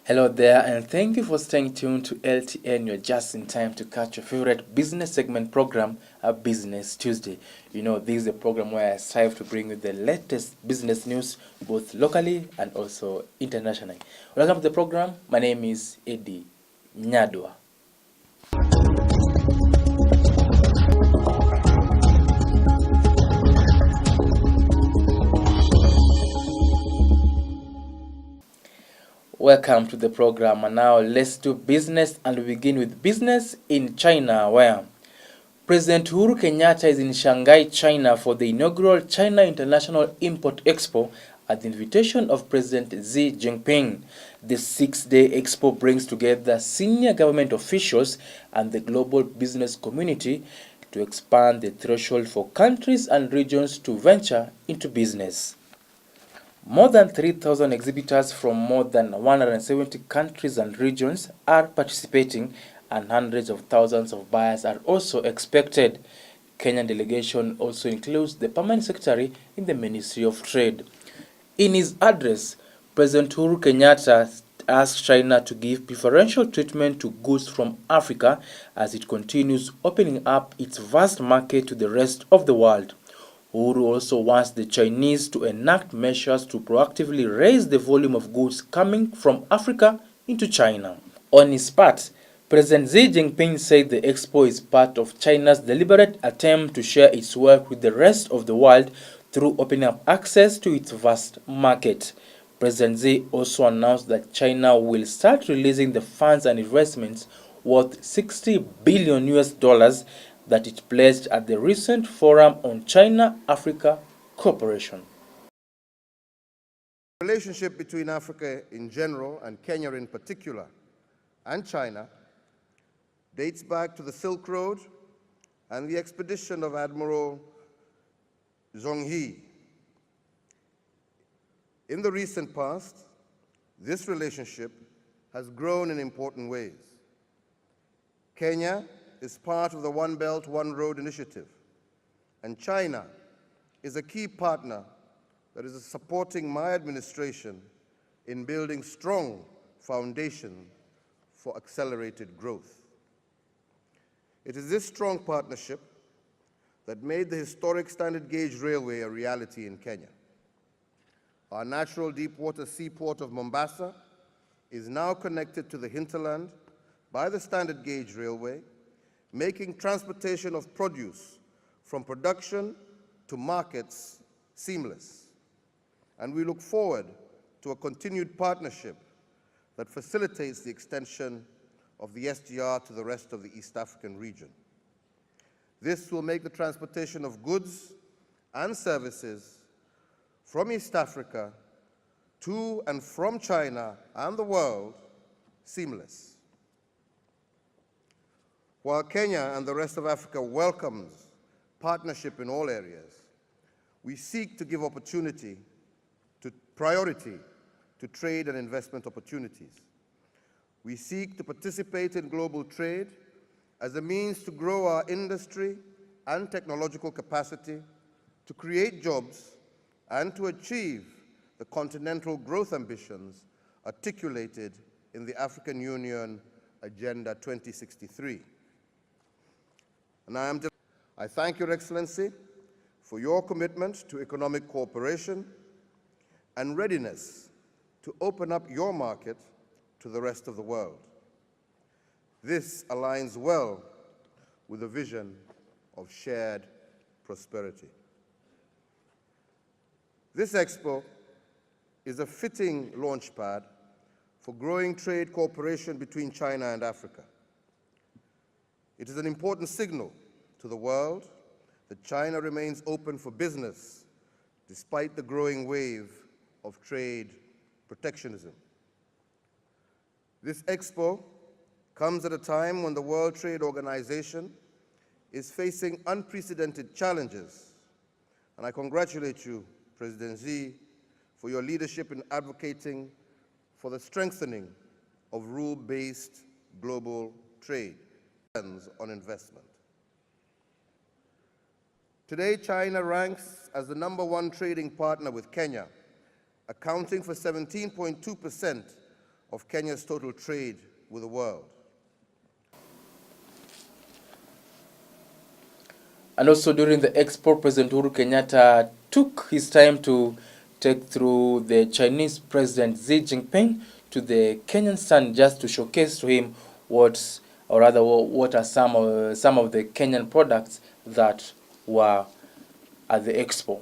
Hello there, and thank you for staying tuned to LTN. You're just in time to catch your favorite business segment program, Business Tuesday. You know, this is a program where I strive to bring you the latest business news, both locally and also internationally. Welcome to the program. My name is Eddy Nyadwa. Welcome to the program, and now let's do business, and we begin with business in China, where President Uhuru Kenyatta is in Shanghai, China for the inaugural China International Import Expo at the invitation of President Xi Jinping. The six-day expo brings together senior government officials and the global business community to expand the threshold for countries and regions to venture into business. More than 3,000 exhibitors from more than 170 countries and regions are participating, and hundreds of thousands of buyers are also expected. Kenyan delegation also includes the permanent secretary in the Ministry of Trade. In his address, President Uhuru Kenyatta asked China to give preferential treatment to goods from Africa as it continues opening up its vast market to the rest of the world. Uhuru also wants the Chinese to enact measures to proactively raise the volume of goods coming from Africa into China. On his part, President Xi Jinping said the expo is part of China's deliberate attempt to share its wealth with the rest of the world through opening up access to its vast market. President Xi also announced that China will start releasing the funds and investments worth 60 billion US dollars that it pledged at the recent Forum on China-Africa Cooperation. The relationship between Africa in general and Kenya in particular and China dates back to the Silk Road and the expedition of Admiral Zhonghe. In the recent past, this relationship has grown in important ways. Kenya is part of the One Belt, One Road initiative, and China is a key partner that is supporting my administration in building strong foundations for accelerated growth. It is this strong partnership that made the historic standard gauge railway a reality in Kenya. Our natural deep-water seaport of Mombasa is now connected to the hinterland by the standard gauge railway, making transportation of produce from production to markets seamless. And we look forward to a continued partnership that facilitates the extension of the SGR to the rest of the East African region. This will make the transportation of goods and services from East Africa to and from China and the world seamless. While Kenya and the rest of Africa welcomes partnership in all areas, we seek to give priority to trade and investment opportunities. We seek to participate in global trade as a means to grow our industry and technological capacity, to create jobs, and to achieve the continental growth ambitions articulated in the African Union Agenda 2063. And I thank Your Excellency for your commitment to economic cooperation and readiness to open up your market to the rest of the world. This aligns well with the vision of shared prosperity. This expo is a fitting launchpad for growing trade cooperation between China and Africa. It is an important signal to the world that China remains open for business despite the growing wave of trade protectionism. This expo comes at a time when the World Trade Organization is facing unprecedented challenges, and I congratulate you, President Xi, for your leadership in advocating for the strengthening of rule-based global trade on investment. Today, China ranks as the #1 trading partner with Kenya, accounting for 17.2% of Kenya's total trade with the world. And also during the expo, President Uhuru Kenyatta took his time to take through the Chinese President Xi Jinping to the Kenyan stand just to showcase to him what are some of the Kenyan products that were at the expo.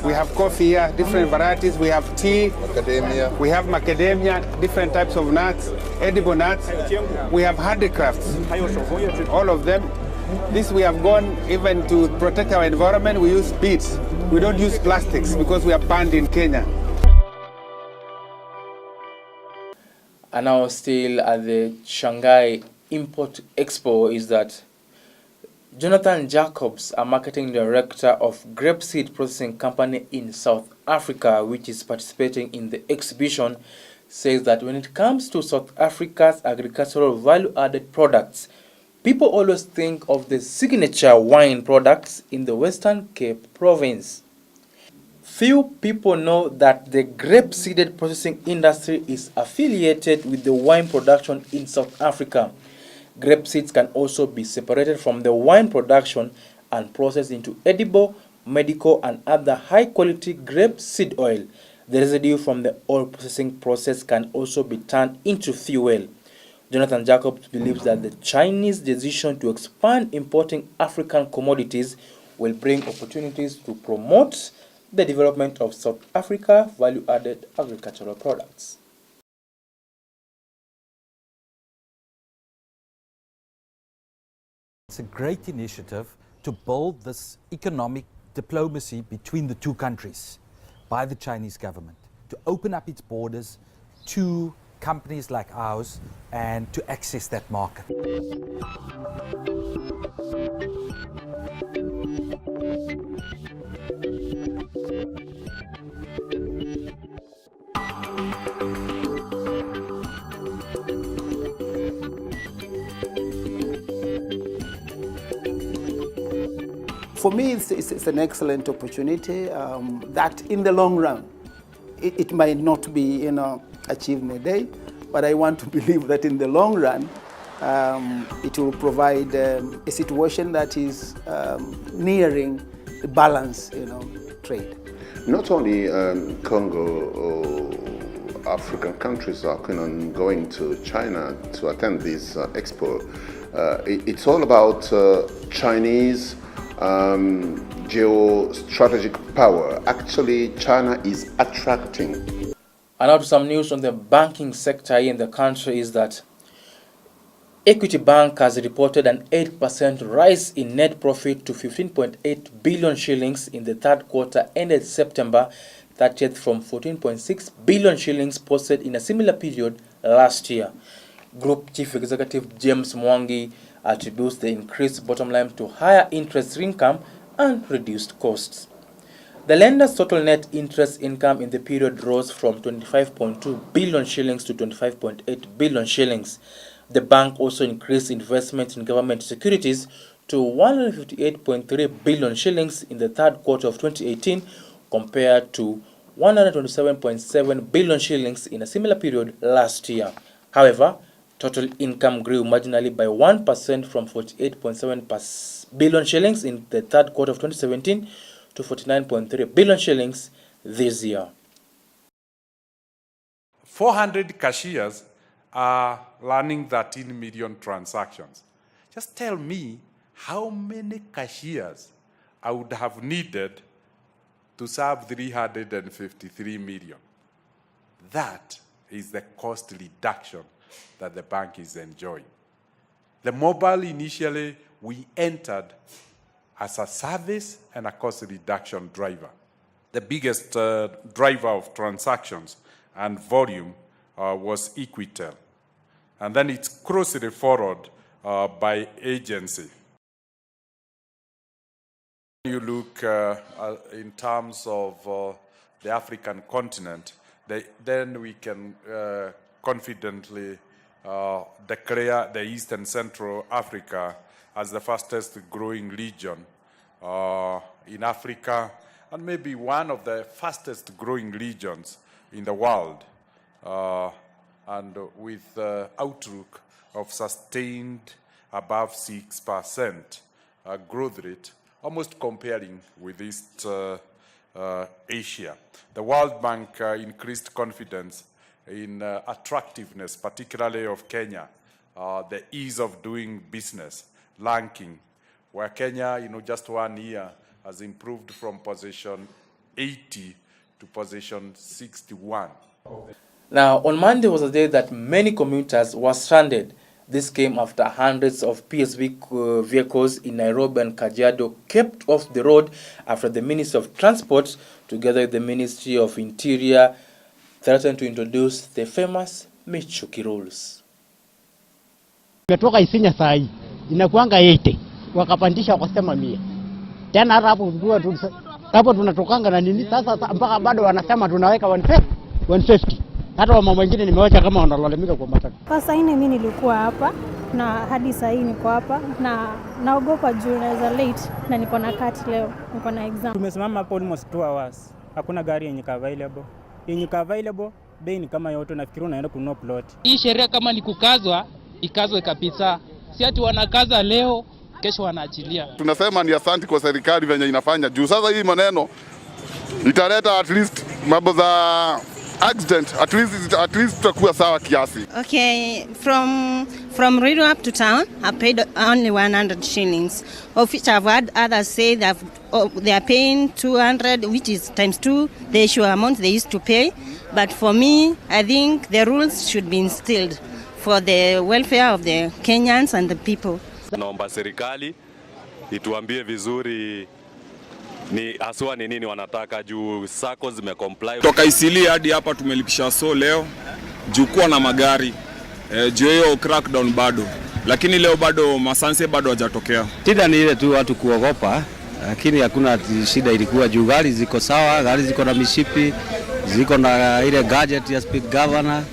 We have coffee here, different varieties. We have tea, macadamia. We have macadamia, different types of nuts, edible nuts. We have handicrafts, all of them. This we have gone even to protect our environment. We use beads. We don't use plastics because we are banned in Kenya. And now still at the Shanghai Import Expo is that Jonathan Jacobs, a marketing director of grapeseed processing company in South Africa, which is participating in the exhibition, says that when it comes to South Africa's agricultural value-added products, people always think of the signature wine products in the Western Cape province. Few people know that the grape-seeded processing industry is affiliated with the wine production in South Africa. Grape seeds can also be separated from the wine production and processed into edible, medical, and other high-quality grape seed oil. The residue from the oil processing process can also be turned into fuel. Jonathan Jacobs believes that the Chinese decision to expand importing African commodities will bring opportunities to promote the development of South Africa value-added agricultural products. It's a great initiative to build this economic diplomacy between the two countries by the Chinese government, to open up its borders to companies like ours and to access that market. For me, it's an excellent opportunity that in the long run, it might not be achieved in a day, but I want to believe that in the long run, it will provide a situation that is nearing the balance, trade. Not only Congo or African countries are going to China to attend this expo. It's all about Chinese geostrategic power. Actually, China is attracting. And now to some news on the banking sector in the country is that Equity Bank has reported an 8% rise in net profit to 15.8 billion shillings in the third quarter ended September 30th from 14.6 billion shillings posted in a similar period last year. Group Chief Executive James Mwangi attributes the increased bottom line to higher interest income and reduced costs. The lender's total net interest income in the period rose from 25.2 billion shillings to 25.8 billion shillings. The bank also increased investment in government securities to 158.3 billion shillings in the third quarter of 2018 compared to 127.7 billion shillings in a similar period last year. However, total income grew marginally by 1% from 48.7 billion shillings in the third quarter of 2017 to 49.3 billion shillings this year. 400 cashiers are running 13 million transactions. Just tell me how many cashiers I would have needed to serve 353 million. That is the cost reduction that the bank is enjoying. The mobile initially we entered as a service and a cost reduction driver. The biggest driver of transactions and volume was Equitel. And then it's closely followed by agency. You look in terms of the African continent, then we can confidently declare the East and Central Africa as the fastest growing region in Africa, and maybe one of the fastest growing regions in the world, and with outlook of sustained above 6% growth rate, almost comparing with East Asia. The World Bank increased confidence in attractiveness, particularly of Kenya, the ease of doing business, ranking, where Kenya, just 1 year has improved from position 80 to position 61. Now, on Monday was a day that many commuters were stranded. This came after hundreds of PSV vehicles in Nairobi and Kajiado kept off the road after the Ministry of Transport, together with the Ministry of Interior, threatened to introduce the famous Michuki rules. Metoka Isinya saa hii inakuanga 80 wakapandisha wakasema 100. Tena hata hapo tunatokanga na nini sasa mpaka bado wanasema tunaweka 150. Hata wamama wengine nimewacha kama wanalalamika kwa matatu. Sasa hii mimi nilikuwa hapa na hadi saa hii niko hapa na naogopa juu naweza late na niko na kati leo, niko na exam. Tumesimama hapo almost 2 hours. Hakuna gari yenye available. Yenye available bei ni kama yote, nafikiri unaenda kununua plot. Hii sheria kama ni kukazwa, ikazwe kabisa. Si ati wanakaza leo, kesho wanaachilia. Tunasema ni asante kwa serikali venye inafanya juu sasa hii maneno italeta at least mambo za accident, at least tutakuwa sawa kiasi. Okay, from radio up to town, I paid only 100 shillings, of which I've had others say that they are paying 200, which is times 2 the issue amount they used to pay. But for me, I think the rules should be instilled for the welfare of the Kenyans and the people. Naomba serikali ituambie vizuri ni aswa ni nini wanataka juu sako zimecomply. Toka Isili hadi hapa tumelipisha leo juu kuwa na magari juu hiyo crackdown bado, lakini leo bado masanse bado hajatokea. Shida ni ile tu watu kuogopa, lakini hakuna shida. Ilikuwa juu gari ziko sawa, gari ziko na mishipi, ziko na ile gadget ya speed governor.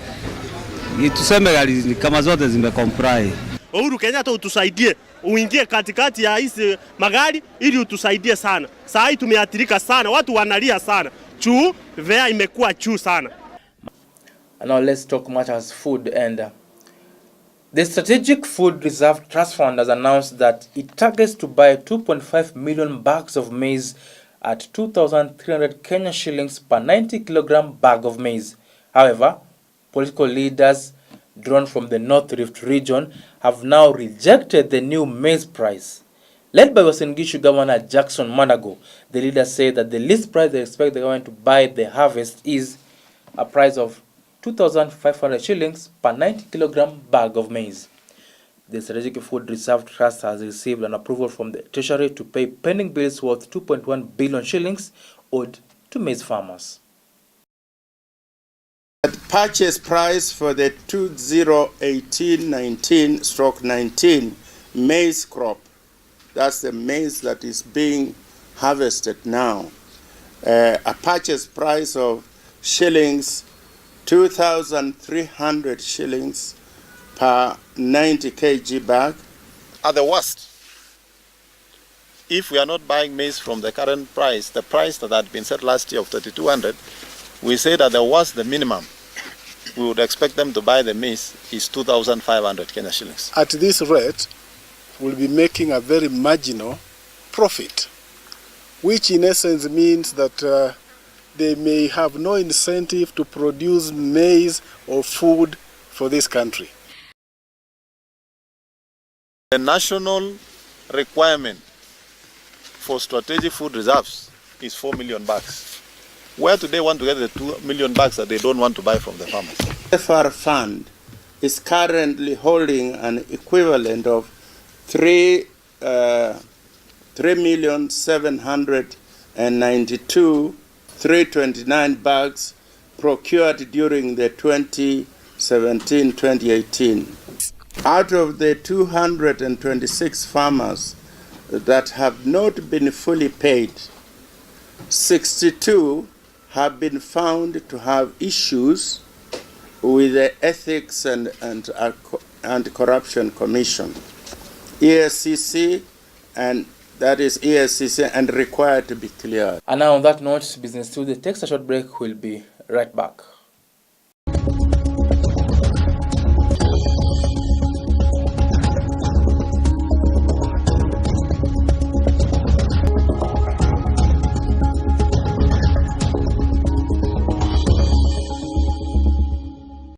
Tuseme gari kama zote zimecomply. Uhuru Kenyatta utusaidie, uingie katikati ya hizi magari ili utusaidie sana. Saa hii tumeathirika sana, watu wanalia sana. Vea imekuwa juu sana. Now let's talk much as food, and the Strategic Food Reserve Trust Fund has announced that it targets to buy 2.5 million bags of maize at 2,300 Kenya shillings per 90 kilogram bag of maize. However, political leaders drawn from the North Rift region have now rejected the new maize price. Led by Uasin Gishu Governor Jackson Manago, the leaders say that the least price they expect the government to buy the harvest is a price of 2,500 shillings per 90 kilogram bag of maize. The Strategic Food Reserve Trust has received an approval from the Treasury to pay pending bills worth 2.1 billion shillings owed to maize farmers. The purchase price for the 2018-19 maize crop, that's the maize that is being harvested now, a purchase price of shillings 2,300 shillings per 90 kg bag. At the worst, if we are not buying maize from the current price, the price that had been set last year of 3,200, we say that the worst, the minimum we would expect them to buy the maize is 2,500 Kenya shillings. At this rate, we'll be making a very marginal profit, which in essence means that they may have no incentive to produce maize or food for this country. The national requirement for strategic food reserves is 4 million bags. Where do they want to get the 2 million bags that they don't want to buy from the farmers? The FR fund is currently holding an equivalent of 3,792,329 bags procured during the 2017-2018. Out of the 226 farmers that have not been fully paid, 62 have been found to have issues with the Ethics and Anti-Corruption Commission, ESCC, and that is ESCC, and required to be cleared. And now on that note, BizTue, the text a short break, will be right back.